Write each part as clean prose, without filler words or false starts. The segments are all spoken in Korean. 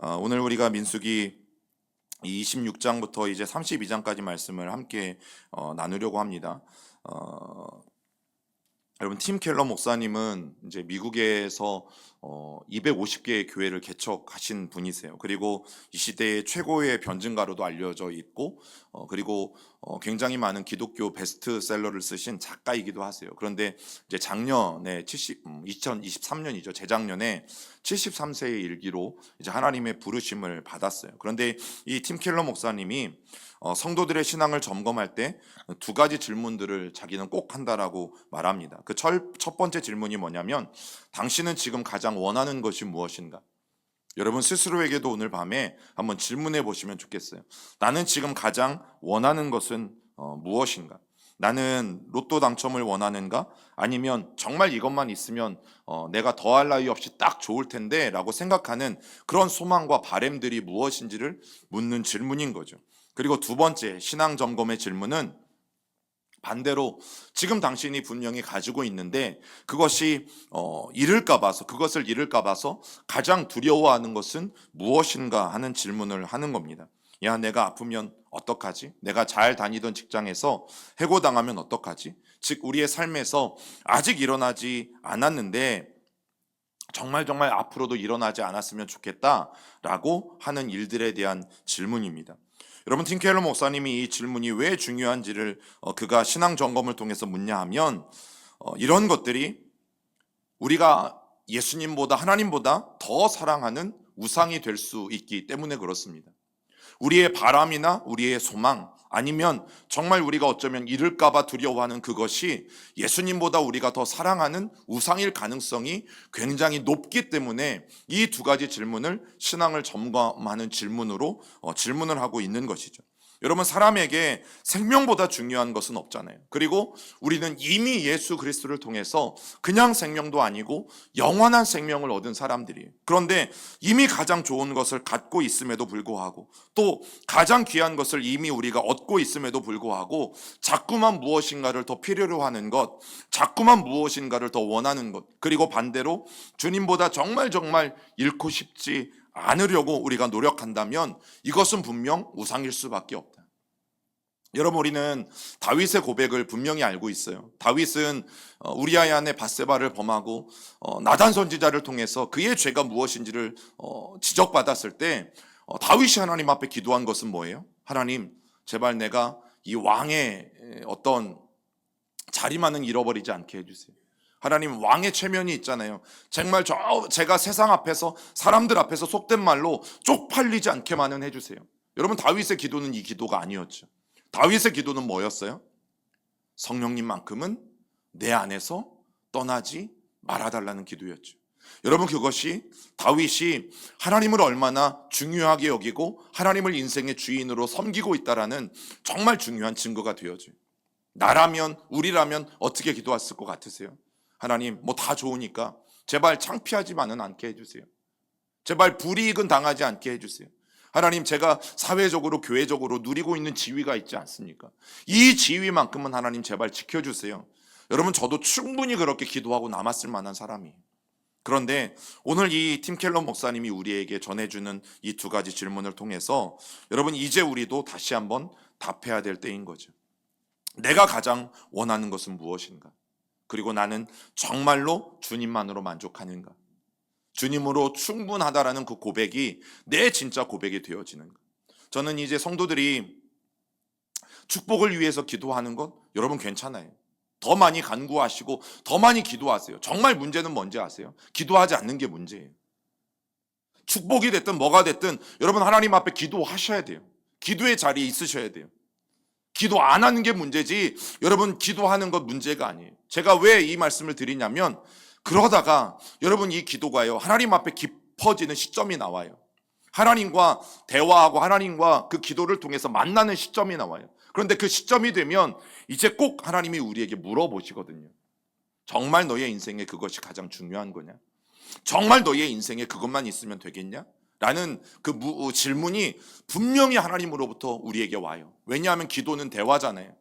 오늘 우리가 민수기 26장부터 이제 32장까지 말씀을 함께 나누려고 합니다. 여러분, 팀 켈러 목사님은 이제 미국에서 250개의 교회를 개척하신 분이세요. 그리고 이 시대의 최고의 변증가로도 알려져 있고, 그리고 굉장히 많은 기독교 베스트셀러를 쓰신 작가이기도 하세요. 그런데 이제 작년에 2023년이죠. 재작년에 73세의 일기로 이제 하나님의 부르심을 받았어요. 그런데 이 팀 켈러 목사님이 성도들의 신앙을 점검할 때 두 가지 질문들을 자기는 꼭 한다라고 말합니다. 그 첫 번째 질문이 뭐냐면, 당신은 지금 가장 원하는 것이 무엇인가? 여러분 스스로에게도 오늘 밤에 한번 질문해 보시면 좋겠어요. 나는 지금 가장 원하는 것은 무엇인가? 나는 로또 당첨을 원하는가? 아니면 정말 이것만 있으면 내가 더할 나위 없이 딱 좋을 텐데 라고 생각하는 그런 소망과 바램들이 무엇인지를 묻는 질문인 거죠. 그리고 두 번째 신앙 점검의 질문은 반대로 지금 당신이 분명히 가지고 있는데 그것을 잃을까 봐서 가장 두려워하는 것은 무엇인가 하는 질문을 하는 겁니다. 야, 내가 아프면 어떡하지? 내가 잘 다니던 직장에서 해고당하면 어떡하지? 즉 우리의 삶에서 아직 일어나지 않았는데 정말 앞으로도 일어나지 않았으면 좋겠다라고 하는 일들에 대한 질문입니다. 여러분, 팀 켈러 목사님이 이 질문이 왜 중요한지를 그가 신앙 점검을 통해서 묻냐 하면 이런 것들이 우리가 예수님보다 하나님보다 더 사랑하는 우상이 될 수 있기 때문에 그렇습니다. 우리의 바람이나 우리의 소망, 아니면 정말 우리가 어쩌면 잃을까 봐 두려워하는 그것이 예수님보다 우리가 더 사랑하는 우상일 가능성이 굉장히 높기 때문에 이 두 가지 질문을 신앙을 점검하는 질문으로 질문을 하고 있는 것이죠. 여러분, 사람에게 생명보다 중요한 것은 없잖아요. 그리고 우리는 이미 예수 그리스도를 통해서 그냥 생명도 아니고 영원한 생명을 얻은 사람들이에요. 그런데 이미 가장 좋은 것을 갖고 있음에도 불구하고, 또 가장 귀한 것을 이미 우리가 얻고 있음에도 불구하고 자꾸만 무엇인가를 더 필요로 하는 것, 자꾸만 무엇인가를 더 원하는 것, 그리고 반대로 주님보다 정말 잃고 싶지 않으려고 우리가 노력한다면 이것은 분명 우상일 수밖에 없다. 여러분, 우리는 다윗의 고백을 분명히 알고 있어요. 다윗은 우리아의 아내 밧세바를 범하고 나단 선지자를 통해서 그의 죄가 무엇인지를 지적받았을 때 다윗이 하나님 앞에 기도한 것은 뭐예요? 하나님, 제발 내가 이 왕의 어떤 자리만은 잃어버리지 않게 해주세요. 하나님, 왕의 체면이 있잖아요. 정말 제가 세상 앞에서, 사람들 앞에서 속된 말로 쪽팔리지 않게만은 해주세요. 여러분, 다윗의 기도는 이 기도가 아니었죠. 다윗의 기도는 뭐였어요? 성령님만큼은 내 안에서 떠나지 말아달라는 기도였죠. 여러분, 그것이 다윗이 하나님을 얼마나 중요하게 여기고 하나님을 인생의 주인으로 섬기고 있다라는 정말 중요한 증거가 되어져요. 나라면, 우리라면 어떻게 기도했을 것 같으세요? 하나님, 뭐 다 좋으니까 제발 창피하지만은 않게 해주세요. 제발 불이익은 당하지 않게 해주세요. 하나님, 제가 사회적으로 교회적으로 누리고 있는 지위가 있지 않습니까? 이 지위만큼은 하나님 제발 지켜주세요. 여러분, 저도 충분히 그렇게 기도하고 남았을 만한 사람이에요. 그런데 오늘 이 팀 켈러 목사님이 우리에게 전해주는 이 두 가지 질문을 통해서 여러분, 이제 우리도 다시 한번 답해야 될 때인 거죠. 내가 가장 원하는 것은 무엇인가? 그리고 나는 정말로 주님만으로 만족하는가? 주님으로 충분하다라는 그 고백이 내 진짜 고백이 되어지는 것. 저는 이제 성도들이 축복을 위해서 기도하는 것, 여러분 괜찮아요. 더 많이 간구하시고 더 많이 기도하세요. 정말 문제는 뭔지 아세요? 기도하지 않는 게 문제예요. 축복이 됐든 뭐가 됐든 여러분, 하나님 앞에 기도하셔야 돼요. 기도의 자리에 있으셔야 돼요. 기도 안 하는 게 문제지, 여러분 기도하는 것 문제가 아니에요. 제가 왜 이 말씀을 드리냐면, 그러다가 여러분 이 기도가요, 하나님 앞에 깊어지는 시점이 나와요. 하나님과 대화하고 하나님과 그 기도를 통해서 만나는 시점이 나와요. 그런데 그 시점이 되면 이제 꼭 하나님이 우리에게 물어보시거든요. 정말 너의 인생에 그것이 가장 중요한 거냐? 정말 너의 인생에 그것만 있으면 되겠냐? 라는 그 질문이 분명히 하나님으로부터 우리에게 와요. 왜냐하면 기도는 대화잖아요.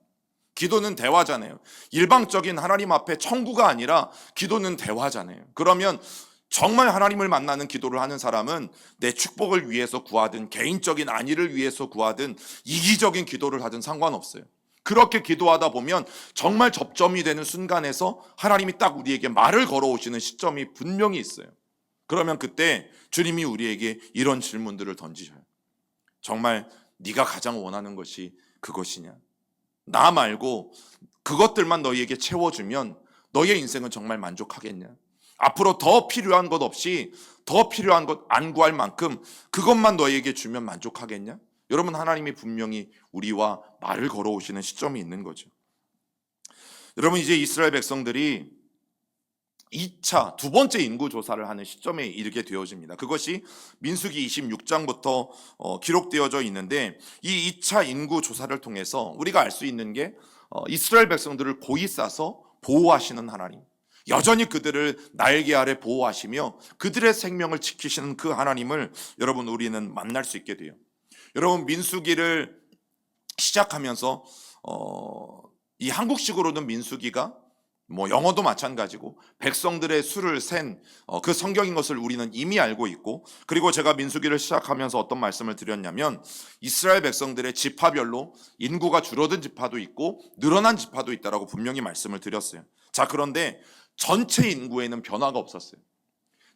기도는 대화잖아요. 일방적인 하나님 앞에 청구가 아니라 기도는 대화잖아요. 그러면 정말 하나님을 만나는 기도를 하는 사람은 내 축복을 위해서 구하든 개인적인 안위를 위해서 구하든 이기적인 기도를 하든 상관없어요. 그렇게 기도하다 보면 정말 접점이 되는 순간에서 하나님이 딱 우리에게 말을 걸어오시는 시점이 분명히 있어요. 그러면 그때 주님이 우리에게 이런 질문들을 던지셔요. 정말 네가 가장 원하는 것이 그것이냐? 나 말고 그것들만 너희에게 채워주면 너희의 인생은 정말 만족하겠냐? 앞으로 더 필요한 것 없이 더 필요한 것 안 구할 만큼 그것만 너희에게 주면 만족하겠냐? 여러분, 하나님이 분명히 우리와 말을 걸어오시는 시점이 있는 거죠. 여러분, 이제 이스라엘 백성들이 2차, 두 번째 인구 조사를 하는 시점에 이르게 되어집니다. 그것이 민수기 26장부터 기록되어져 있는데, 이 2차 인구 조사를 통해서 우리가 알 수 있는 게 이스라엘 백성들을 고이 싸서 보호하시는 하나님, 여전히 그들을 날개 아래 보호하시며 그들의 생명을 지키시는 그 하나님을 여러분, 우리는 만날 수 있게 돼요. 여러분, 민수기를 시작하면서 이 한국식으로는 민수기가 영어도 마찬가지고 백성들의 수를 센 그 성경인 것을 우리는 이미 알고 있고, 그리고 제가 민수기를 시작하면서 어떤 말씀을 드렸냐면 이스라엘 백성들의 지파별로 인구가 줄어든 지파도 있고 늘어난 지파도 있다라고 분명히 말씀을 드렸어요. 자, 그런데 전체 인구에는 변화가 없었어요.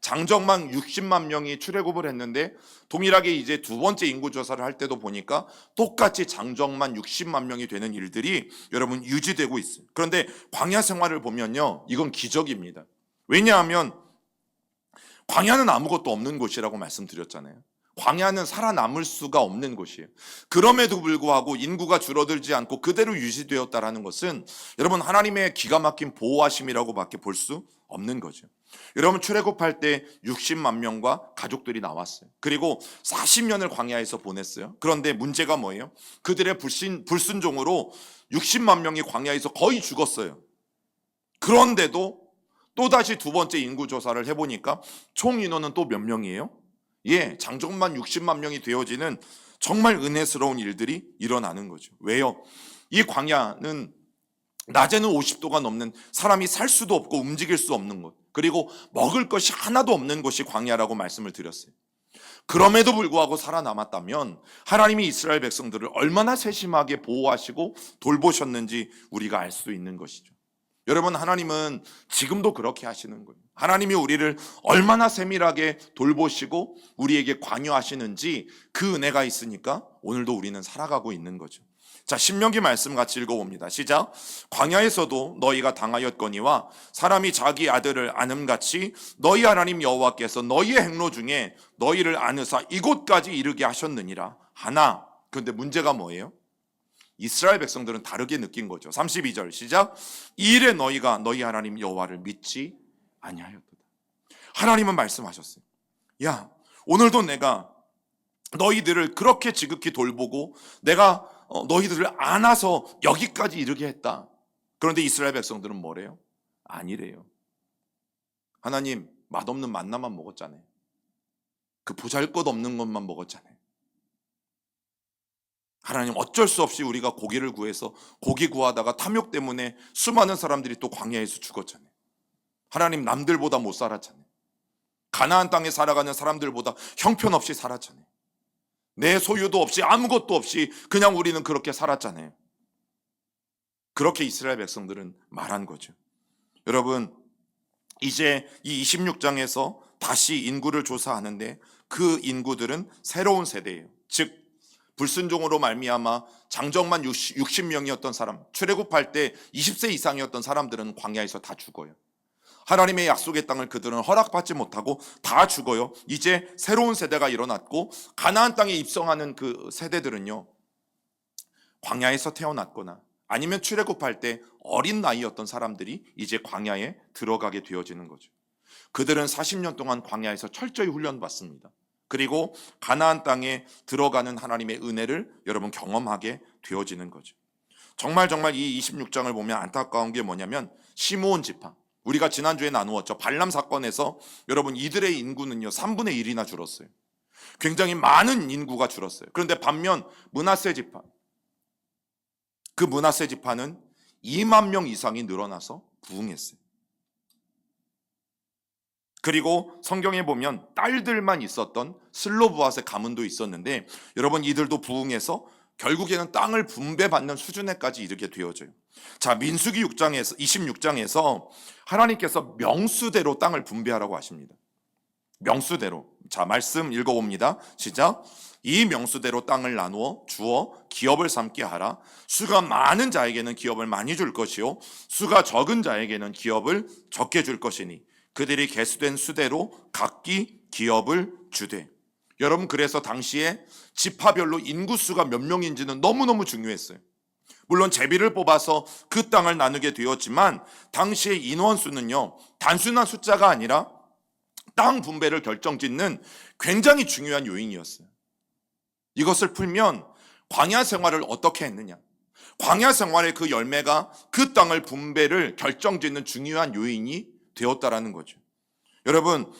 장정만 60만 명이 출애굽을 했는데 동일하게 이제 두 번째 인구 조사를 할 때도 보니까 똑같이 장정만 60만 명이 되는 일들이 여러분 유지되고 있어요. 그런데 광야 생활을 보면요, 이건 기적입니다. 왜냐하면 광야는 아무것도 없는 곳이라고 말씀드렸잖아요. 광야는 살아남을 수가 없는 곳이에요. 그럼에도 불구하고 인구가 줄어들지 않고 그대로 유지되었다라는 것은 여러분, 하나님의 기가 막힌 보호하심이라고밖에 볼 수 없는 거죠. 여러분, 출애굽할 때 60만 명과 가족들이 나왔어요. 그리고 40년을 광야에서 보냈어요. 그런데 문제가 뭐예요? 그들의 불순종으로 60만 명이 광야에서 거의 죽었어요. 그런데도 또다시 두 번째 인구 조사를 해보니까 총 인원은 또 몇 명이에요? 장정만 60만 명이 되어지는 정말 은혜스러운 일들이 일어나는 거죠. 왜요? 이 광야는 낮에는 50도가 넘는, 사람이 살 수도 없고 움직일 수 없는 곳, 그리고 먹을 것이 하나도 없는 곳이 광야라고 말씀을 드렸어요. 그럼에도 불구하고 살아남았다면 하나님이 이스라엘 백성들을 얼마나 세심하게 보호하시고 돌보셨는지 우리가 알 수 있는 것이죠. 여러분, 하나님은 지금도 그렇게 하시는 거예요. 하나님이 우리를 얼마나 세밀하게 돌보시고 우리에게 관여하시는지 그 은혜가 있으니까 오늘도 우리는 살아가고 있는 거죠. 자, 신명기 말씀 같이 읽어봅니다. 시작. 광야에서도 너희가 당하였거니와 사람이 자기 아들을 아음같이 너희 하나님 여호와께서 너희의 행로 중에 너희를 안으사 이곳까지 이르게 하셨느니라 하나. 그런데 문제가 뭐예요? 이스라엘 백성들은 다르게 느낀 거죠. 32절 시작. 이 일에 너희가 너희 하나님 여호와를 믿지 아니하였도다. 하나님은 말씀하셨어요. 야, 오늘도 내가 너희들을 그렇게 지극히 돌보고 내가 너희들을 안아서 여기까지 이르게 했다. 그런데 이스라엘 백성들은 뭐래요? 아니래요. 하나님, 맛없는 만나만 먹었잖아요. 그 보잘것없는 것만 먹었잖아요. 하나님, 어쩔 수 없이 우리가 고기를 구해서 고기 구하다가 탐욕 때문에 수많은 사람들이 또 광야에서 죽었잖아요. 하나님, 남들보다 못 살았잖아요. 가나안 땅에 살아가는 사람들보다 형편없이 살았잖아요. 내 소유도 없이 아무것도 없이 그냥 우리는 그렇게 살았잖아요. 그렇게 이스라엘 백성들은 말한 거죠. 여러분, 이제 이 26장에서 다시 인구를 조사하는데 그 인구들은 새로운 세대예요. 즉 불순종으로 말미암아 장정만 60명이었던 사람, 출애굽할 때 20세 이상이었던 사람들은 광야에서 다 죽어요. 하나님의 약속의 땅을 그들은 허락받지 못하고 다 죽어요. 이제 새로운 세대가 일어났고 가나안 땅에 입성하는 그 세대들은요, 광야에서 태어났거나 아니면 출애굽할 때 어린 나이였던 사람들이 이제 광야에 들어가게 되어지는 거죠. 그들은 40년 동안 광야에서 철저히 훈련받습니다. 그리고 가나안 땅에 들어가는 하나님의 은혜를 여러분 경험하게 되어지는 거죠. 정말 이 26장을 보면 안타까운 게 뭐냐면 시므온 지파, 우리가 지난주에 나누었죠. 발람 사건에서 여러분 이들의 인구는요 3분의 1이나 줄었어요. 굉장히 많은 인구가 줄었어요. 그런데 반면 므낫세 지파, 그 므낫세 지파는 2만 명 이상이 늘어나서 부흥했어요. 그리고 성경에 보면 딸들만 있었던 슬로브앗의 가문도 있었는데 여러분 이들도 부흥해서 결국에는 땅을 분배받는 수준에까지 이르게 되어져요. 자, 민수기 26장에서 하나님께서 명수대로 땅을 분배하라고 하십니다. 명수대로. 자, 말씀 읽어봅니다. 시작. 이 명수대로 땅을 나누어 주어 기업을 삼게 하라. 수가 많은 자에게는 기업을 많이 줄 것이요 수가 적은 자에게는 기업을 적게 줄 것이니 그들이 계수된 수대로 각기 기업을 주되. 여러분, 그래서 당시에 지파별로 인구수가 몇 명인지는 너무너무 중요했어요. 물론 제비를 뽑아서 그 땅을 나누게 되었지만 당시의 인원수는요, 단순한 숫자가 아니라 땅 분배를 결정짓는 굉장히 중요한 요인이었어요. 이것을 풀면 광야 생활을 어떻게 했느냐, 광야 생활의 그 열매가 그 땅을 분배를 결정짓는 중요한 요인이 되었다라는 거죠. 여러분,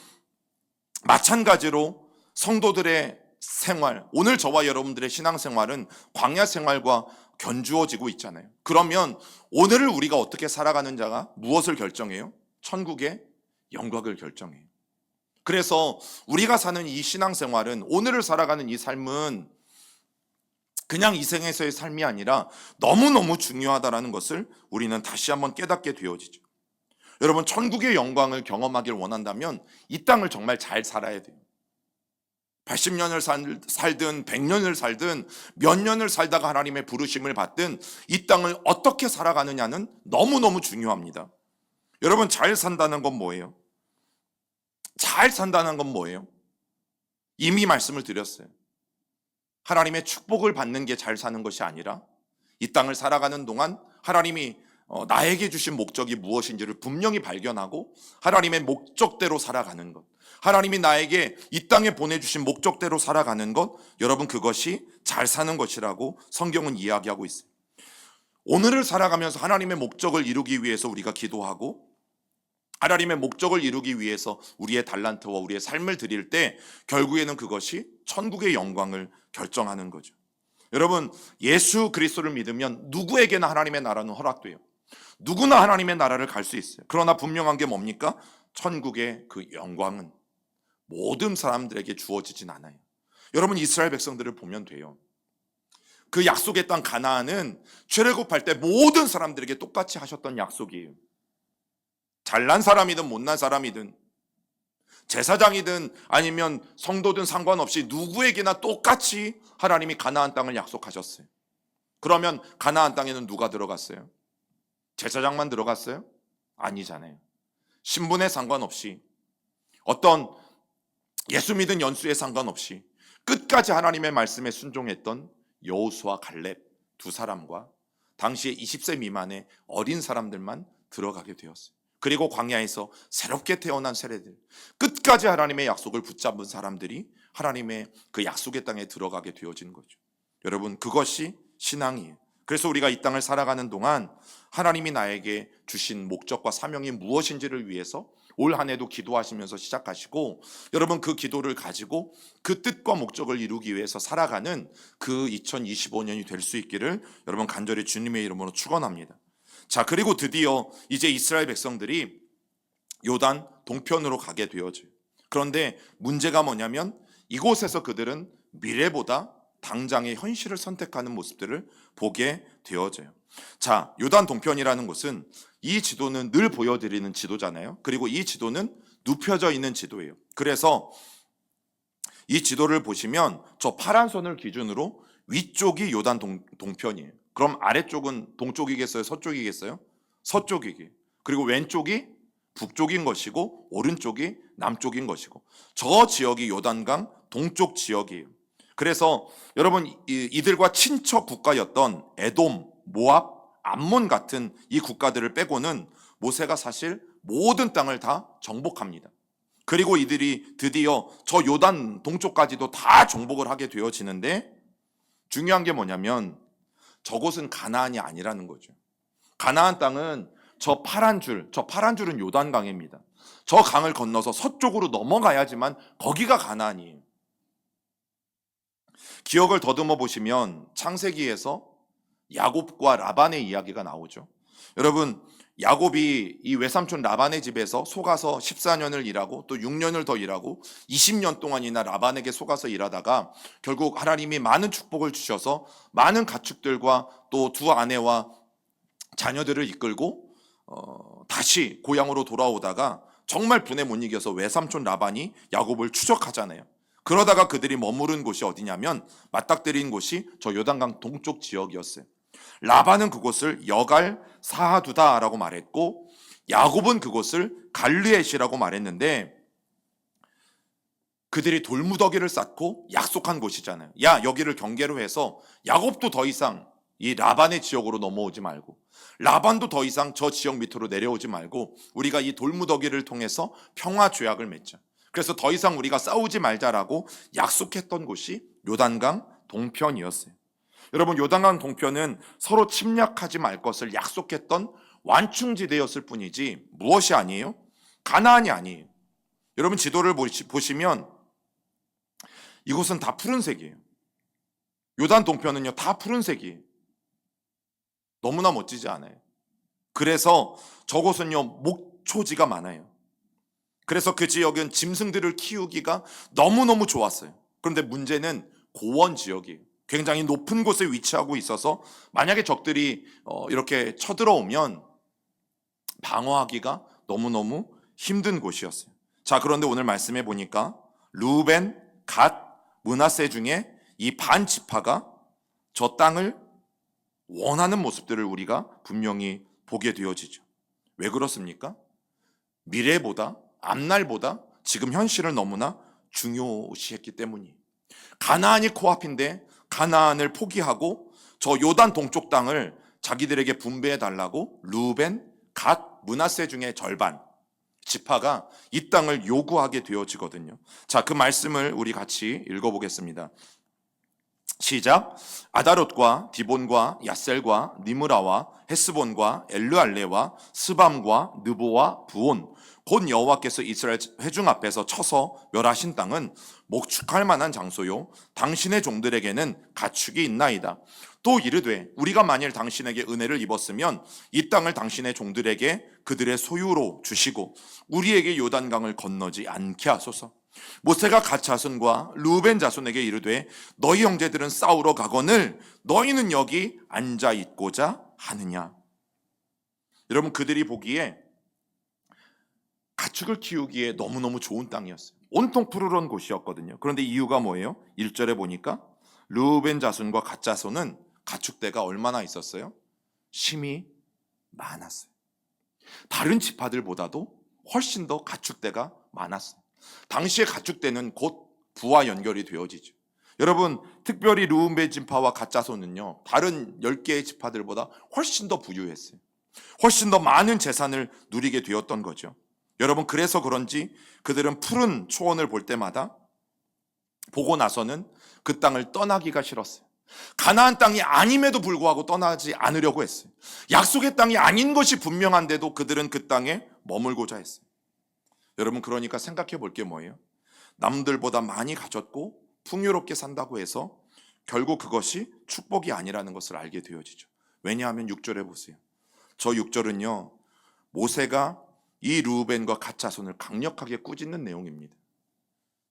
마찬가지로 성도들의 생활, 오늘 저와 여러분들의 신앙생활은 광야 생활과 견주어지고 있잖아요. 그러면 오늘을 우리가 어떻게 살아가는 자가 무엇을 결정해요? 천국의 영광을 결정해요. 그래서 우리가 사는 이 신앙생활은, 오늘을 살아가는 이 삶은 그냥 이 생에서의 삶이 아니라 너무너무 중요하다는 것을 우리는 다시 한번 깨닫게 되어지죠. 여러분, 천국의 영광을 경험하길 원한다면 이 땅을 정말 잘 살아야 돼요. 80년을 살든 100년을 살든 몇 년을 살다가 하나님의 부르심을 받든 이 땅을 어떻게 살아가느냐는 너무너무 중요합니다. 여러분, 잘 산다는 건 뭐예요? 잘 산다는 건 뭐예요? 이미 말씀을 드렸어요. 하나님의 축복을 받는 게 잘 사는 것이 아니라 이 땅을 살아가는 동안 하나님이 나에게 주신 목적이 무엇인지를 분명히 발견하고 하나님의 목적대로 살아가는 것, 하나님이 나에게 이 땅에 보내주신 목적대로 살아가는 것, 여러분, 그것이 잘 사는 것이라고 성경은 이야기하고 있어요. 오늘을 살아가면서 하나님의 목적을 이루기 위해서 우리가 기도하고 하나님의 목적을 이루기 위해서 우리의 달란트와 우리의 삶을 드릴 때 결국에는 그것이 천국의 영광을 결정하는 거죠. 여러분, 예수 그리스도를 믿으면 누구에게나 하나님의 나라는 허락돼요. 누구나 하나님의 나라를 갈 수 있어요. 그러나 분명한 게 뭡니까? 천국의 그 영광은 모든 사람들에게 주어지진 않아요. 여러분, 이스라엘 백성들을 보면 돼요. 그 약속의 땅 가나안은 출애굽할 때 모든 사람들에게 똑같이 하셨던 약속이에요. 잘난 사람이든 못난 사람이든 제사장이든 아니면 성도든 상관없이 누구에게나 똑같이 하나님이 가나안 땅을 약속하셨어요. 그러면 가나안 땅에는 누가 들어갔어요? 제사장만 들어갔어요? 아니잖아요. 신분에 상관없이, 어떤 예수 믿은 연수에 상관없이 끝까지 하나님의 말씀에 순종했던 여호수아 갈렙 두 사람과 당시에 20세 미만의 어린 사람들만 들어가게 되었어요. 그리고 광야에서 새롭게 태어난 세례들, 끝까지 하나님의 약속을 붙잡은 사람들이 하나님의 그 약속의 땅에 들어가게 되어진 거죠. 여러분, 그것이 신앙이에요. 그래서 우리가 이 땅을 살아가는 동안 하나님이 나에게 주신 목적과 사명이 무엇인지를 위해서 올 한 해도 기도하시면서 시작하시고, 여러분, 그 기도를 가지고 그 뜻과 목적을 이루기 위해서 살아가는 그 2025년이 될 수 있기를 여러분 간절히 주님의 이름으로 축원합니다. 자, 그리고 드디어 이제 이스라엘 백성들이 요단 동편으로 가게 되어져요. 그런데 문제가 뭐냐면 이곳에서 그들은 미래보다 당장의 현실을 선택하는 모습들을 보게 되어져요. 자, 요단 동편이라는 곳은, 이 지도는 늘 보여드리는 지도잖아요. 그리고 이 지도는 눕혀져 있는 지도예요. 그래서 이 지도를 보시면 저 파란 선을 기준으로 위쪽이 요단 동편이에요. 그럼 아래쪽은 동쪽이겠어요? 서쪽이겠어요? 서쪽이게. 그리고 왼쪽이 북쪽인 것이고 오른쪽이 남쪽인 것이고, 저 지역이 요단강 동쪽 지역이에요. 그래서 여러분, 이들과 친척 국가였던 에돔, 모압, 암몬 같은 이 국가들을 빼고는 모세가 사실 모든 땅을 다 정복합니다. 그리고 이들이 드디어 저 요단 동쪽까지도 다 정복을 하게 되어지는데, 중요한 게 뭐냐면 저곳은 가나안이 아니라는 거죠. 가나안 땅은 저 파란 줄은 요단강입니다. 저 강을 건너서 서쪽으로 넘어가야지만 거기가 가나안이에요. 기억을 더듬어 보시면 창세기에서 야곱과 라반의 이야기가 나오죠. 여러분, 야곱이 이 외삼촌 라반의 집에서 속아서 14년을 일하고 또 6년을 더 일하고 20년 동안이나 라반에게 속아서 일하다가 결국 하나님이 많은 축복을 주셔서 많은 가축들과 또 두 아내와 자녀들을 이끌고 다시 고향으로 돌아오다가 정말 분에 못 이겨서 외삼촌 라반이 야곱을 추적하잖아요. 그러다가 그들이 머무른 곳이 어디냐면 맞닥뜨린 곳이 저 요단강 동쪽 지역이었어요. 라반은 그곳을 여갈 사하두다라고 말했고 야곱은 그곳을 갈르엣이라고 말했는데 그들이 돌무더기를 쌓고 약속한 곳이잖아요. 야, 여기를 경계로 해서 야곱도 더 이상 이 라반의 지역으로 넘어오지 말고 라반도 더 이상 저 지역 밑으로 내려오지 말고 우리가 이 돌무더기를 통해서 평화 조약을 맺자. 그래서 더 이상 우리가 싸우지 말자라고 약속했던 곳이 요단강 동편이었어요. 여러분, 요단강 동편은 서로 침략하지 말 것을 약속했던 완충지대였을 뿐이지 무엇이 아니에요? 가나안이 아니에요. 여러분, 지도를 보시면 이곳은 다 푸른색이에요. 요단 동편은요, 다 푸른색이에요. 너무나 멋지지 않아요? 그래서 저곳은요, 목초지가 많아요. 그래서 그 지역은 짐승들을 키우기가 너무너무 좋았어요. 그런데 문제는 고원 지역이에요. 굉장히 높은 곳에 위치하고 있어서 만약에 적들이 이렇게 쳐들어오면 방어하기가 너무너무 힘든 곳이었어요. 자, 그런데 오늘 말씀해 보니까 루벤, 갓, 므낫세 중에 이 반 지파가 저 땅을 원하는 모습들을 우리가 분명히 보게 되어지죠. 왜 그렇습니까? 미래보다 앞날보다 지금 현실을 너무나 중요시했기 때문이에요. 가나안이 코앞인데 가나안을 포기하고 저 요단 동쪽 땅을 자기들에게 분배해 달라고 루벤, 갓, 므낫세 중에 절반 지파가 이 땅을 요구하게 되어지거든요. 자, 그 말씀을 우리 같이 읽어보겠습니다. 시작. 아다롯과 디본과 야셀과 니므라와 헤스본과 엘르알레와 스밤과 느보와 부온 곧 여호와께서 이스라엘 회중 앞에서 쳐서 멸하신 땅은 목축할 만한 장소요 당신의 종들에게는 가축이 있나이다. 또 이르되 우리가 만일 당신에게 은혜를 입었으면 이 땅을 당신의 종들에게 그들의 소유로 주시고 우리에게 요단강을 건너지 않게 하소서. 모세가 갓 자손과 루벤 자손에게 이르되 너희 형제들은 싸우러 가거늘 너희는 여기 앉아 있고자 하느냐. 여러분, 그들이 보기에 가축을 키우기에 너무너무 좋은 땅이었어요. 온통 푸르른 곳이었거든요. 그런데 이유가 뭐예요? 1절에 보니까 루벤 자손과 갓 자손은 가축대가 얼마나 있었어요? 심이 많았어요. 다른 지파들보다도 훨씬 더 가축대가 많았어요. 당시의 가축대는 곧 부와 연결이 되어지죠. 여러분, 특별히 루벤 지파와 갓 자손은요 다른 10개의 지파들보다 훨씬 더 부유했어요. 훨씬 더 많은 재산을 누리게 되었던 거죠. 여러분, 그래서 그런지 그들은 푸른 초원을 볼 때마다 보고 나서는 그 땅을 떠나기가 싫었어요. 가나안 땅이 아님에도 불구하고 떠나지 않으려고 했어요. 약속의 땅이 아닌 것이 분명한데도 그들은 그 땅에 머물고자 했어요. 여러분, 그러니까 생각해 볼 게 뭐예요? 남들보다 많이 가졌고 풍요롭게 산다고 해서 결국 그것이 축복이 아니라는 것을 알게 되어지죠. 왜냐하면 6절에 보세요. 저 6절은요 모세가 이 루벤과 갓 자손을 강력하게 꾸짖는 내용입니다.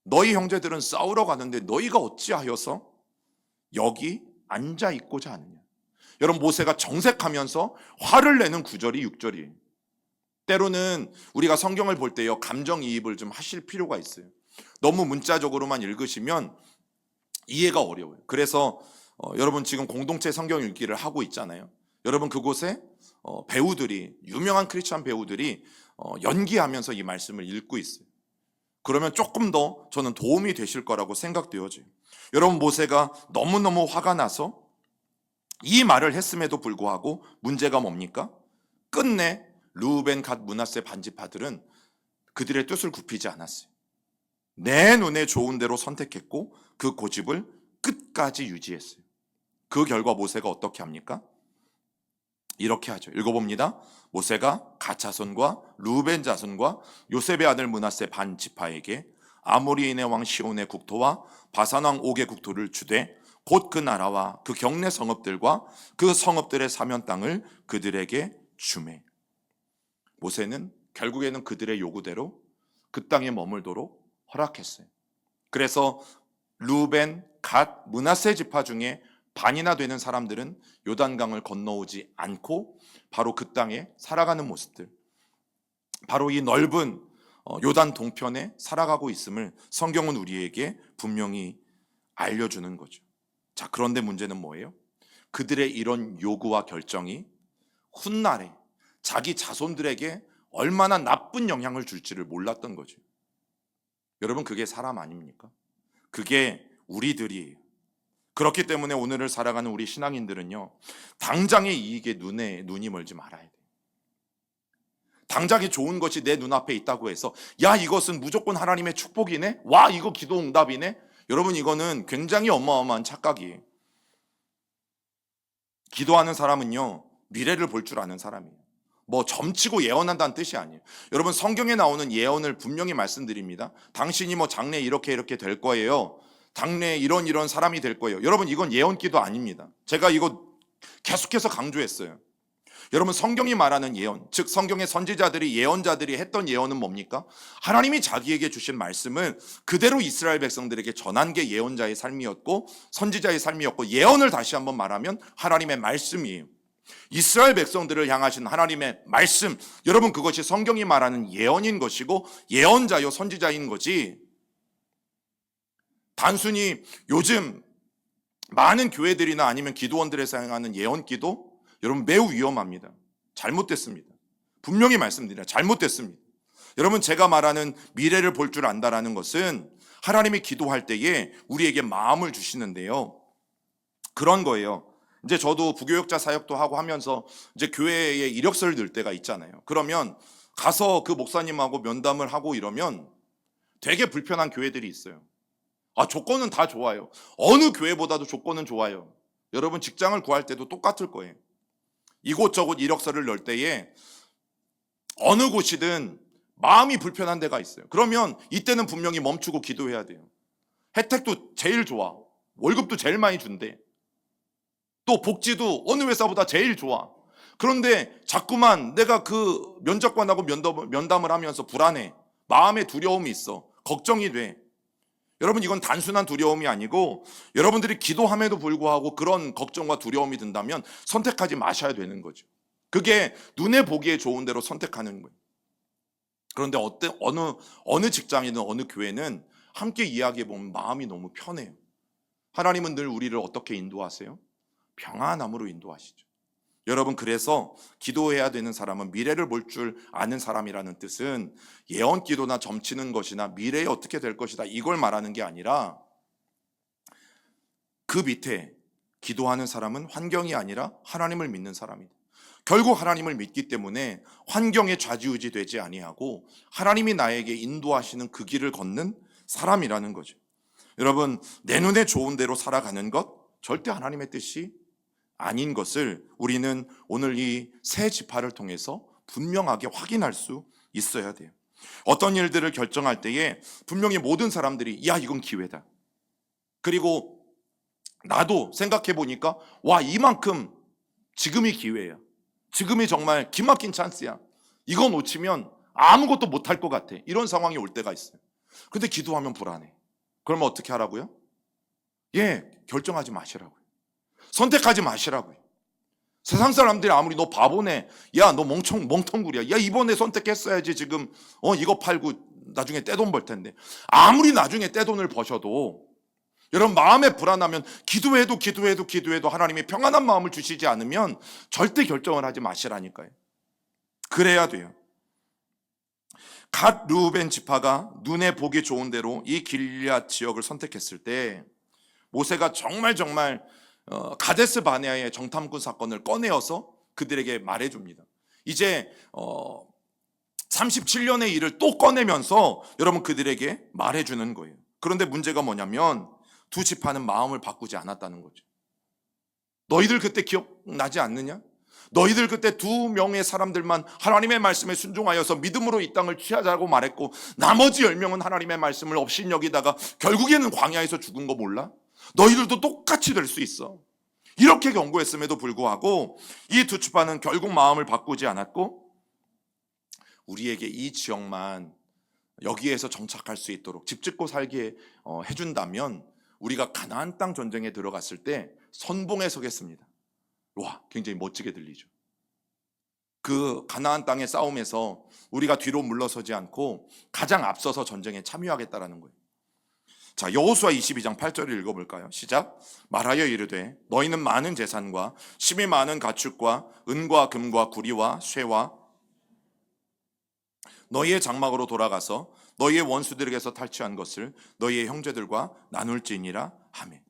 너희 형제들은 싸우러 가는데 너희가 어찌하여서 여기 앉아 있고자 하느냐. 여러분, 모세가 정색하면서 화를 내는 구절이 6절이에요. 때로는 우리가 성경을 볼 때요 감정이입을 좀 하실 필요가 있어요. 너무 문자적으로만 읽으시면 이해가 어려워요. 그래서 여러분 지금 공동체 성경 읽기를 하고 있잖아요. 여러분, 그곳에 배우들이, 유명한 크리스찬 배우들이 연기하면서 이 말씀을 읽고 있어요. 그러면 조금 더 저는 도움이 되실 거라고 생각되어져요. 여러분, 모세가 너무너무 화가 나서 이 말을 했음에도 불구하고 문제가 뭡니까? 끝내 루벤, 갓, 므낫세 반지파들은 그들의 뜻을 굽히지 않았어요. 내 눈에 좋은 대로 선택했고 그 고집을 끝까지 유지했어요. 그 결과 모세가 어떻게 합니까? 이렇게 하죠. 읽어봅니다. 모세가 갓 자손과 루벤 자손과 요셉의 아들 므낫세 반 지파에게 아모리인의 왕 시온의 국토와 바산 왕 옥의 국토를 주되 곧 그 나라와 그 경내 성읍들과 그 성읍들의 사면 땅을 그들에게 주매. 모세는 결국에는 그들의 요구대로 그 땅에 머물도록 허락했어요. 그래서 루벤, 갓, 므낫세 지파 중에 반이나 되는 사람들은 요단강을 건너오지 않고 바로 그 땅에 살아가는 모습들, 바로 이 넓은 요단 동편에 살아가고 있음을 성경은 우리에게 분명히 알려주는 거죠. 자, 그런데 문제는 뭐예요? 그들의 이런 요구와 결정이 훗날에 자기 자손들에게 얼마나 나쁜 영향을 줄지를 몰랐던 거죠. 여러분, 그게 사람 아닙니까? 그게 우리들이에요. 그렇기 때문에 오늘을 살아가는 우리 신앙인들은요, 당장의 이익에 눈이 멀지 말아야 돼요. 당장에 좋은 것이 내 눈앞에 있다고 해서 야, 이것은 무조건 하나님의 축복이네? 와, 이거 기도 응답이네? 여러분, 이거는 굉장히 어마어마한 착각이에요. 기도하는 사람은요, 미래를 볼 줄 아는 사람이에요. 뭐 점치고 예언한다는 뜻이 아니에요. 여러분, 성경에 나오는 예언을 분명히 말씀드립니다. 당신이 뭐 장래 이렇게 될 거예요. 장래 이런 사람이 될 거예요. 여러분, 이건 예언기도 아닙니다. 제가 이거 계속해서 강조했어요. 여러분, 성경이 말하는 예언, 즉 성경의 선지자들이, 예언자들이 했던 예언은 뭡니까? 하나님이 자기에게 주신 말씀을 그대로 이스라엘 백성들에게 전한 게 예언자의 삶이었고 선지자의 삶이었고, 예언을 다시 한번 말하면 하나님의 말씀이에요. 이스라엘 백성들을 향하신 하나님의 말씀, 여러분, 그것이 성경이 말하는 예언인 것이고 예언자요 선지자인 거지, 단순히 요즘 많은 교회들이나 아니면 기도원들에 사용하는 예언기도 여러분 매우 위험합니다. 잘못됐습니다. 분명히 말씀드려요. 잘못됐습니다. 여러분, 제가 말하는 미래를 볼 줄 안다라는 것은 하나님이 기도할 때에 우리에게 마음을 주시는데요, 그런 거예요. 이제 저도 부교육자 사역도 하고 하면서 이제 교회에 이력서를 넣을 때가 있잖아요. 그러면 가서 그 목사님하고 면담을 하고 이러면 되게 불편한 교회들이 있어요. 조건은 다 좋아요. 어느 교회보다도 조건은 좋아요. 여러분, 직장을 구할 때도 똑같을 거예요. 이곳저곳 이력서를 넣을 때에 어느 곳이든 마음이 불편한 데가 있어요. 그러면 이때는 분명히 멈추고 기도해야 돼요. 혜택도 제일 좋아. 월급도 제일 많이 준대. 또 복지도 어느 회사보다 제일 좋아. 그런데 자꾸만 내가 그 면접관하고 면담을 하면서 불안해. 마음에 두려움이 있어. 걱정이 돼. 여러분, 이건 단순한 두려움이 아니고 여러분들이 기도함에도 불구하고 그런 걱정과 두려움이 든다면 선택하지 마셔야 되는 거죠. 그게 눈에 보기에 좋은 대로 선택하는 거예요. 그런데 어느 직장이든 어느 교회는 함께 이야기해 보면 마음이 너무 편해요. 하나님은 늘 우리를 어떻게 인도하세요? 평안함으로 인도하시죠. 여러분, 그래서 기도해야 되는 사람은 미래를 볼 줄 아는 사람이라는 뜻은 예언 기도나 점치는 것이나 미래에 어떻게 될 것이다 이걸 말하는 게 아니라, 그 밑에 기도하는 사람은 환경이 아니라 하나님을 믿는 사람이다. 결국 하나님을 믿기 때문에 환경에 좌지우지 되지 아니하고 하나님이 나에게 인도하시는 그 길을 걷는 사람이라는 거죠. 여러분, 내 눈에 좋은 대로 살아가는 것 절대 하나님의 뜻이 아닌 것을 우리는 오늘 이 새 지파를 통해서 분명하게 확인할 수 있어야 돼요. 어떤 일들을 결정할 때에 분명히 모든 사람들이 야, 이건 기회다. 그리고 나도 생각해 보니까 와, 이만큼 지금이 기회야. 지금이 정말 기막힌 찬스야. 이거 놓치면 아무것도 못할 것 같아. 이런 상황이 올 때가 있어요. 근데 기도하면 불안해. 그러면 어떻게 하라고요? 결정하지 마시라고요. 선택하지 마시라고요. 세상 사람들이 아무리 너 바보네, 야, 너 멍텅구리야, 야, 이번에 선택했어야지 지금 이거 팔고 나중에 떼돈 벌 텐데, 아무리 나중에 떼돈을 버셔도 여러분, 마음에 불안하면 기도해도 하나님이 평안한 마음을 주시지 않으면 절대 결정을 하지 마시라니까요. 그래야 돼요. 갓 르우벤 지파가 눈에 보기 좋은 대로 이 길앗 지역을 선택했을 때 모세가 정말 가데스 바네아의 정탐꾼 사건을 꺼내어서 그들에게 말해줍니다. 이제 37년의 일을 또 꺼내면서 여러분 그들에게 말해주는 거예요. 그런데 문제가 뭐냐면 두 지파는 마음을 바꾸지 않았다는 거죠. 너희들 그때 기억나지 않느냐? 너희들 그때 2명의 사람들만 하나님의 말씀에 순종하여서 믿음으로 이 땅을 취하자고 말했고 나머지 10명은 하나님의 말씀을 업신여기다가 결국에는 광야에서 죽은 거 몰라? 너희들도 똑같이 될 수 있어. 이렇게 경고했음에도 불구하고 이 두 지파는 결국 마음을 바꾸지 않았고 우리에게 이 지역만 여기에서 정착할 수 있도록 집 짓고 살게 해준다면 우리가 가나안 땅 전쟁에 들어갔을 때 선봉에 서겠습니다. 와, 굉장히 멋지게 들리죠. 그 가나안 땅의 싸움에서 우리가 뒤로 물러서지 않고 가장 앞서서 전쟁에 참여하겠다라는 거예요. 자, 여호수아 22장 8절을 읽어볼까요? 시작. 말하여 이르되 너희는 많은 재산과 심히 많은 가축과 은과 금과 구리와 쇠와 너희의 장막으로 돌아가서 너희의 원수들에게서 탈취한 것을 너희의 형제들과 나눌지니라 하매.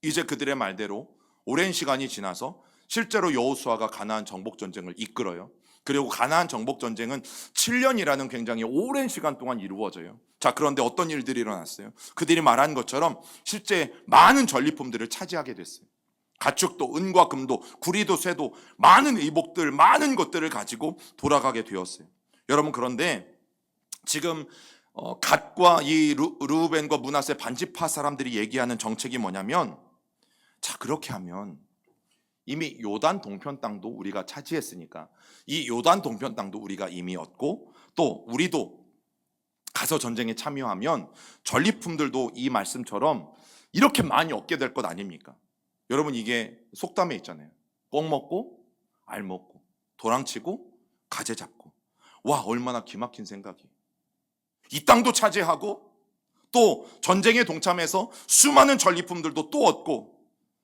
이제 그들의 말대로 오랜 시간이 지나서 실제로 여호수아가 가나안 정복 전쟁을 이끌어요. 그리고 가나안 정복 전쟁은 7년이라는 굉장히 오랜 시간 동안 이루어져요. 자, 그런데 어떤 일들이 일어났어요? 그들이 말한 것처럼 실제 많은 전리품들을 차지하게 됐어요. 가축도 은과 금도 구리도 쇠도 많은 의복들, 많은 것들을 가지고 돌아가게 되었어요. 여러분, 그런데 지금 갓과 이 르우벤과 므낫세 반지파 사람들이 얘기하는 정책이 뭐냐면, 자, 그렇게 하면 이미 요단 동편 땅도 우리가 차지했으니까 이 요단 동편 땅도 우리가 이미 얻고 또 우리도 가서 전쟁에 참여하면 전리품들도 이 말씀처럼 이렇게 많이 얻게 될 것 아닙니까? 여러분, 이게 속담에 있잖아요. 꿩 먹고 알 먹고 도랑치고 가재 잡고. 와, 얼마나 기막힌 생각이. 이 땅도 차지하고 또 전쟁에 동참해서 수많은 전리품들도 또 얻고.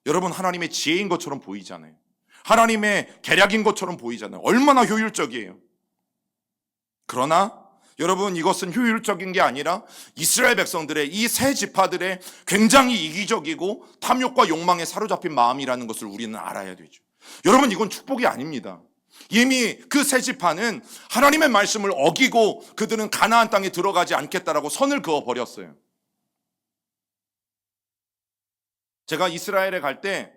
여러분, 하나님의 지혜인 것처럼 보이잖아요. 하나님의 계략인 것처럼 보이잖아요. 얼마나 효율적이에요. 그러나 여러분, 이것은 효율적인 게 아니라 이스라엘 백성들의 이 세 지파들의 굉장히 이기적이고 탐욕과 욕망에 사로잡힌 마음이라는 것을 우리는 알아야 되죠. 여러분, 이건 축복이 아닙니다. 이미 그 세 지파는 하나님의 말씀을 어기고 그들은 가나안 땅에 들어가지 않겠다라고 선을 그어 버렸어요. 제가 이스라엘에 갈 때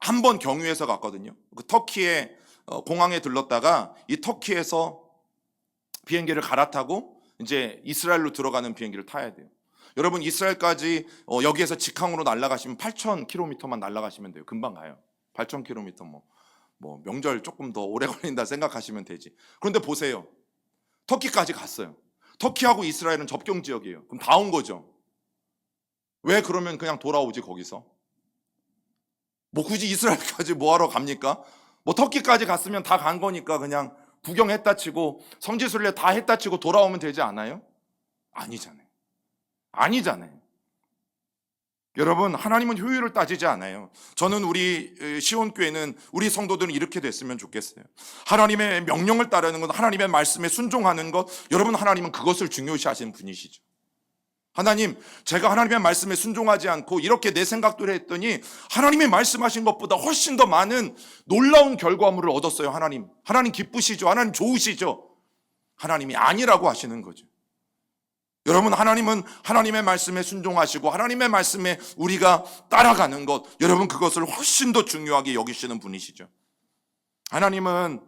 한 번 경유해서 갔거든요. 그 터키의 공항에 들렀다가 이 터키에서 비행기를 갈아타고 이제 이스라엘로 들어가는 비행기를 타야 돼요. 여러분, 이스라엘까지 여기에서 직항으로 날아가시면 8,000km만 날아가시면 돼요. 금방 가요. 8,000km 뭐 명절 조금 더 오래 걸린다 생각하시면 되지. 그런데 보세요. 터키까지 갔어요. 터키하고 이스라엘은 접경 지역이에요. 그럼 다 온 거죠. 왜 그러면 그냥 돌아오지 거기서? 뭐 굳이 이스라엘까지 뭐하러 갑니까? 뭐 터키까지 갔으면 다 간 거니까 그냥 구경했다 치고 성지순례 다 했다 치고 돌아오면 되지 않아요? 아니잖아요. 아니잖아요. 여러분, 하나님은 효율을 따지지 않아요. 저는 우리 시온교회는 우리 성도들은 이렇게 됐으면 좋겠어요. 하나님의 명령을 따르는 것, 하나님의 말씀에 순종하는 것, 여러분, 하나님은 그것을 중요시 하시는 분이시죠. 하나님, 제가 하나님의 말씀에 순종하지 않고 이렇게 내 생각대로 했더니 하나님의 말씀하신 것보다 훨씬 더 많은 놀라운 결과물을 얻었어요. 하나님 기쁘시죠? 하나님 좋으시죠? 하나님이 아니라고 하시는 거죠. 여러분, 하나님은 하나님의 말씀에 순종하시고 하나님의 말씀에 우리가 따라가는 것, 여러분, 그것을 훨씬 더 중요하게 여기시는 분이시죠. 하나님은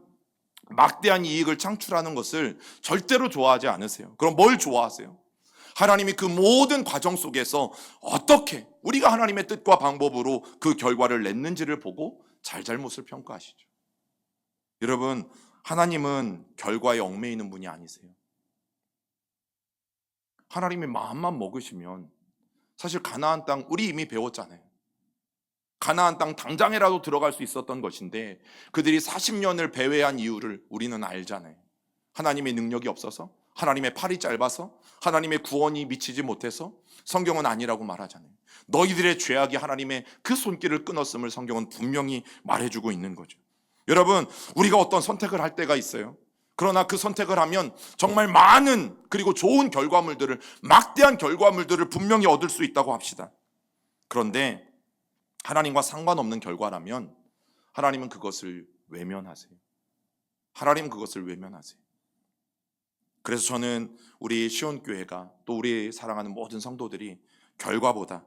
막대한 이익을 창출하는 것을 절대로 좋아하지 않으세요. 그럼 뭘 좋아하세요? 하나님이 그 모든 과정 속에서 어떻게 우리가 하나님의 뜻과 방법으로 그 결과를 냈는지를 보고 잘잘못을 평가하시죠. 여러분, 하나님은 결과에 얽매이는 분이 아니세요. 하나님의 마음만 먹으시면, 사실 가나안 땅 우리 이미 배웠잖아요. 가나안 땅 당장이라도 들어갈 수 있었던 것인데 그들이 40년을 배회한 이유를 우리는 알잖아요. 하나님의 능력이 없어서, 하나님의 팔이 짧아서, 하나님의 구원이 미치지 못해서. 성경은 아니라고 말하잖아요. 너희들의 죄악이 하나님의 그 손길을 끊었음을 성경은 분명히 말해주고 있는 거죠. 여러분, 우리가 어떤 선택을 할 때가 있어요. 그러나 그 선택을 하면 정말 많은 그리고 좋은 결과물들을, 막대한 결과물들을 분명히 얻을 수 있다고 합시다. 그런데 하나님과 상관없는 결과라면 하나님은 그것을 외면하세요. 하나님은 그것을 외면하세요. 그래서 저는 우리 시온교회가, 또 우리 사랑하는 모든 성도들이 결과보다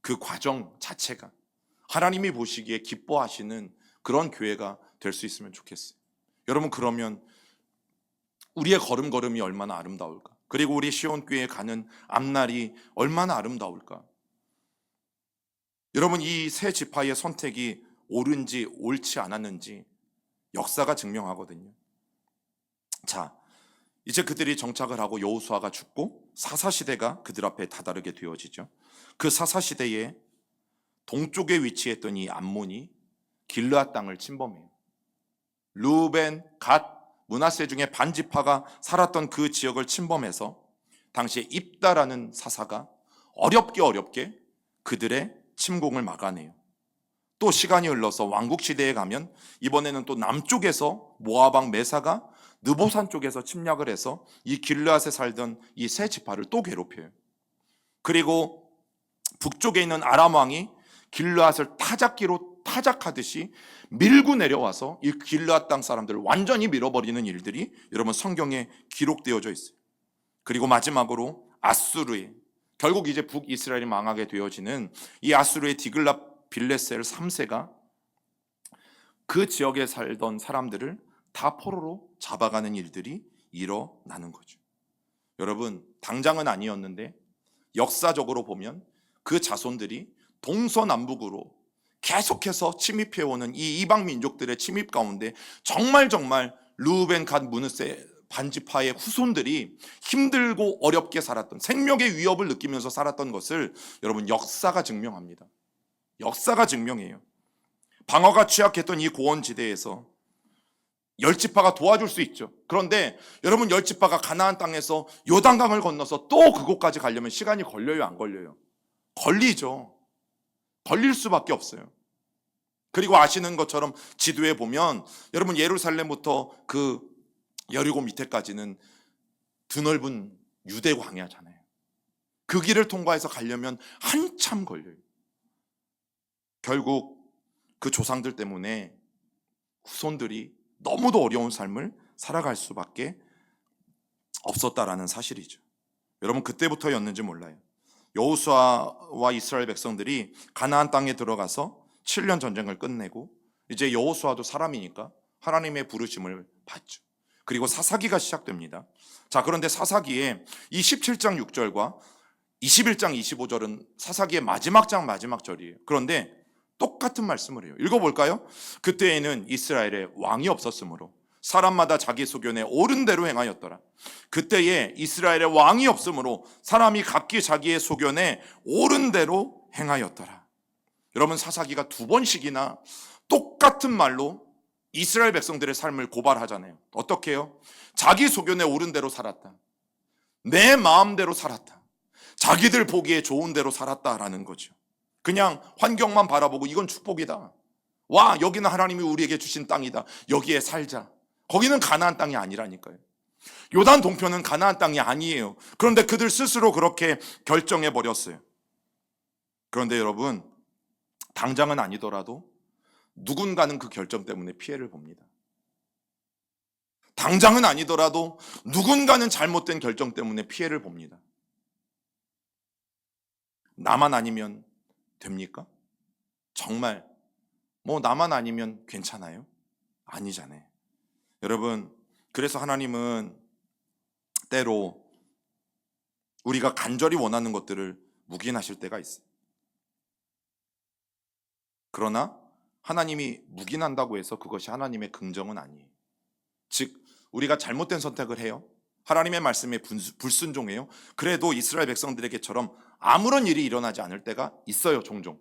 그 과정 자체가 하나님이 보시기에 기뻐하시는 그런 교회가 될 수 있으면 좋겠어요. 여러분, 그러면 우리의 걸음걸음이 얼마나 아름다울까? 그리고 우리 시온교회에 가는 앞날이 얼마나 아름다울까? 여러분, 이 세 지파의 선택이 옳은지 옳지 않았는지 역사가 증명하거든요. 자, 이제 그들이 정착을 하고 여호수아가 죽고 사사시대가 그들 앞에 다다르게 되어지죠. 그 사사시대에 동쪽에 위치했던 이 암몬이 길르앗 땅을 침범해요. 루벤, 갓, 므낫세 중에 반지파가 살았던 그 지역을 침범해서 당시에 입다라는 사사가 어렵게 그들의 침공을 막아내요. 또 시간이 흘러서 왕국 시대에 가면 이번에는 또 남쪽에서 모압 왕 메사가 느보산 쪽에서 침략을 해서 이 길르앗에 살던 이 세 지파를 또 괴롭혀요. 그리고 북쪽에 있는 아람 왕이 길르앗을 타작기로 타작하듯이 밀고 내려와서 이 길르앗 땅 사람들을 완전히 밀어버리는 일들이 여러분 성경에 기록되어져 있어요. 그리고 마지막으로 아수르의, 결국 이제 북이스라엘이 망하게 되어지는 이 아수르의 디글랏 빌레셀 3세가 그 지역에 살던 사람들을 다 포로로 잡아가는 일들이 일어나는 거죠. 여러분, 당장은 아니었는데 역사적으로 보면 그 자손들이 동서남북으로 계속해서 침입해오는 이 이방 민족들의 침입 가운데 정말 루벤, 갓, 므낫세 반지파의 후손들이 힘들고 어렵게 살았던, 생명의 위협을 느끼면서 살았던 것을 여러분 역사가 증명합니다. 역사가 증명해요. 방어가 취약했던 이 고원지대에서 열 지파가 도와줄 수 있죠. 그런데 여러분, 열 지파가 가나안 땅에서 요단강을 건너서 또 그곳까지 가려면 시간이 걸려요, 안 걸려요? 걸리죠. 걸릴 수밖에 없어요. 그리고 아시는 것처럼 지도에 보면 여러분, 예루살렘부터 그 여리고 밑에까지는 드넓은 유대 광야잖아요. 그 길을 통과해서 가려면 한참 걸려요. 결국 그 조상들 때문에 후손들이 너무도 어려운 삶을 살아갈 수밖에 없었다라는 사실이죠. 여러분, 그때부터였는지 몰라요. 여호수아와 이스라엘 백성들이 가나안 땅에 들어가서 7년 전쟁을 끝내고 이제 여호수아도 사람이니까 하나님의 부르심을 받죠. 그리고 사사기가 시작됩니다. 자, 그런데 사사기에 이 17장 6절과 21장 25절은 사사기의 마지막 장 마지막 절이에요. 그런데 똑같은 말씀을 해요. 읽어볼까요? 그때에는 이스라엘에 왕이 없었으므로 사람마다 자기 소견에 옳은 대로 행하였더라. 그때에 이스라엘에 왕이 없으므로 사람이 각기 자기의 소견에 옳은 대로 행하였더라. 여러분, 사사기가 두 번씩이나 똑같은 말로 이스라엘 백성들의 삶을 고발하잖아요. 어떻게 해요? 자기 소견에 옳은 대로 살았다. 내 마음대로 살았다. 자기들 보기에 좋은 대로 살았다라는 거죠. 그냥 환경만 바라보고 이건 축복이다. 와, 여기는 하나님이 우리에게 주신 땅이다. 여기에 살자. 거기는 가나안 땅이 아니라니까요. 요단 동편은 가나안 땅이 아니에요. 그런데 그들 스스로 그렇게 결정해 버렸어요. 그런데 여러분, 당장은 아니더라도 누군가는 그 결정 때문에 피해를 봅니다. 당장은 아니더라도 누군가는 잘못된 결정 때문에 피해를 봅니다. 나만 아니면 됩니까? 정말 나만 아니면 괜찮아요? 아니잖아요. 여러분, 그래서 하나님은 때로 우리가 간절히 원하는 것들을 묵인하실 때가 있어요. 그러나 하나님이 묵인한다고 해서 그것이 하나님의 긍정은 아니에요. 즉, 우리가 잘못된 선택을 해요. 하나님의 말씀에 불순종해요. 그래도 이스라엘 백성들에게처럼 아무런 일이 일어나지 않을 때가 있어요, 종종.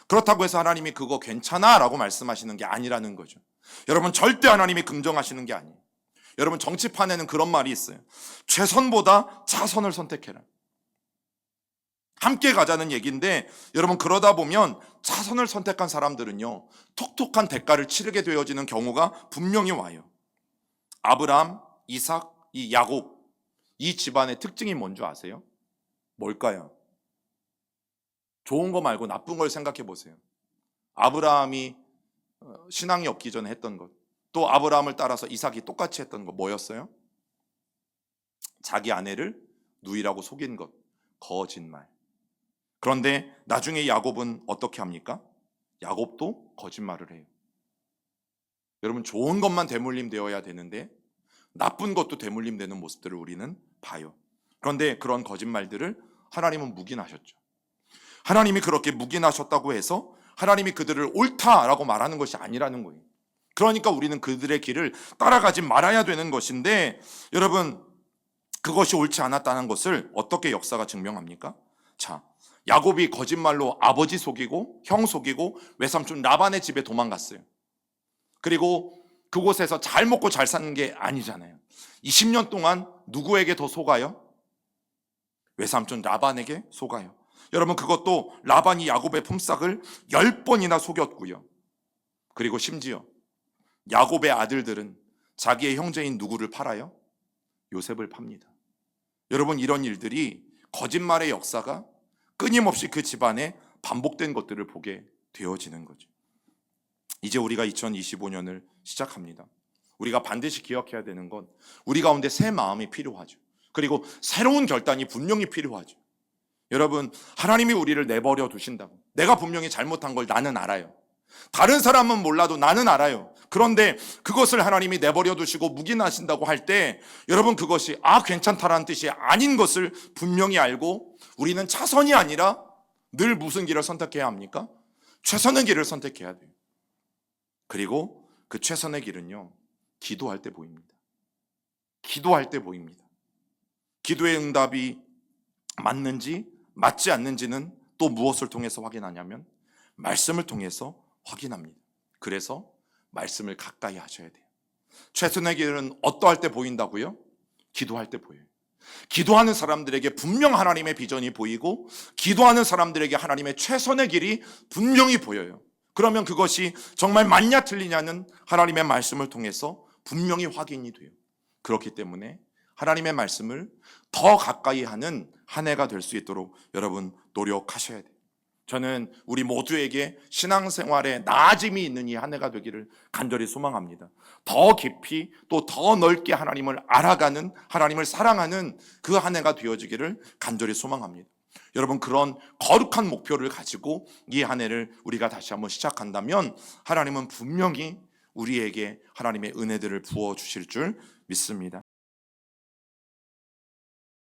그렇다고 해서 하나님이 그거 괜찮아 라고 말씀하시는 게 아니라는 거죠. 여러분, 절대 하나님이 긍정하시는 게 아니에요. 여러분, 정치판에는 그런 말이 있어요. 최선보다 차선을 선택해라. 함께 가자는 얘기인데, 여러분, 그러다 보면 차선을 선택한 사람들은요, 톡톡한 대가를 치르게 되어지는 경우가 분명히 와요. 아브라함, 이삭, 이 야곱, 이 집안의 특징이 뭔지 아세요? 뭘까요? 좋은 거 말고 나쁜 걸 생각해 보세요. 아브라함이 신앙이 없기 전에 했던 것, 또 아브라함을 따라서 이삭이 똑같이 했던 것 뭐였어요? 자기 아내를 누이라고 속인 것, 거짓말. 그런데 나중에 야곱은 어떻게 합니까? 야곱도 거짓말을 해요. 여러분, 좋은 것만 대물림 되어야 되는데 나쁜 것도 대물림 되는 모습들을 우리는 봐요. 그런데 그런 거짓말들을 하나님은 묵인하셨죠. 하나님이 그렇게 묵인하셨다고 해서 하나님이 그들을 옳다라고 말하는 것이 아니라는 거예요. 그러니까 우리는 그들의 길을 따라가지 말아야 되는 것인데, 여러분, 그것이 옳지 않았다는 것을 어떻게 역사가 증명합니까? 자, 야곱이 거짓말로 아버지 속이고 형 속이고 외삼촌 라반의 집에 도망갔어요. 그리고 그곳에서 잘 먹고 잘 사는 게 아니잖아요. 20년 동안 누구에게 더 속아요? 외삼촌 라반에게 속아요. 여러분, 그것도 라반이 야곱의 품삯을 10번이나 속였고요. 그리고 심지어 야곱의 아들들은 자기의 형제인 누구를 팔아요? 요셉을 팝니다. 여러분, 이런 일들이, 거짓말의 역사가 끊임없이 그 집안에 반복된 것들을 보게 되어지는 거죠. 이제 우리가 2025년을 시작합니다. 우리가 반드시 기억해야 되는 건 우리 가운데 새 마음이 필요하죠. 그리고 새로운 결단이 분명히 필요하죠. 여러분, 하나님이 우리를 내버려 두신다고, 내가 분명히 잘못한 걸 나는 알아요. 다른 사람은 몰라도 나는 알아요. 그런데 그것을 하나님이 내버려 두시고 묵인하신다고 할 때, 여러분, 그것이 괜찮다라는 뜻이 아닌 것을 분명히 알고, 우리는 차선이 아니라 늘 무슨 길을 선택해야 합니까? 최선의 길을 선택해야 돼요. 그리고 그 최선의 길은요, 기도할 때 보입니다. 기도할 때 보입니다. 기도의 응답이 맞는지 맞지 않는지는 또 무엇을 통해서 확인하냐면 말씀을 통해서 확인합니다. 그래서 말씀을 가까이 하셔야 돼요. 최선의 길은 어떠할 때 보인다고요? 기도할 때 보여요. 기도하는 사람들에게 분명 하나님의 비전이 보이고, 기도하는 사람들에게 하나님의 최선의 길이 분명히 보여요. 그러면 그것이 정말 맞냐 틀리냐는 하나님의 말씀을 통해서 분명히 확인이 돼요. 그렇기 때문에 하나님의 말씀을 더 가까이 하는 한 해가 될 수 있도록 여러분 노력하셔야 돼요. 저는 우리 모두에게 신앙생활에 나아짐이 있는 이 한 해가 되기를 간절히 소망합니다. 더 깊이 또 더 넓게 하나님을 알아가는, 하나님을 사랑하는 그 한 해가 되어지기를 간절히 소망합니다. 여러분, 그런 거룩한 목표를 가지고 이 한 해를 우리가 다시 한번 시작한다면 하나님은 분명히 우리에게 하나님의 은혜들을 부어주실 줄 믿습니다.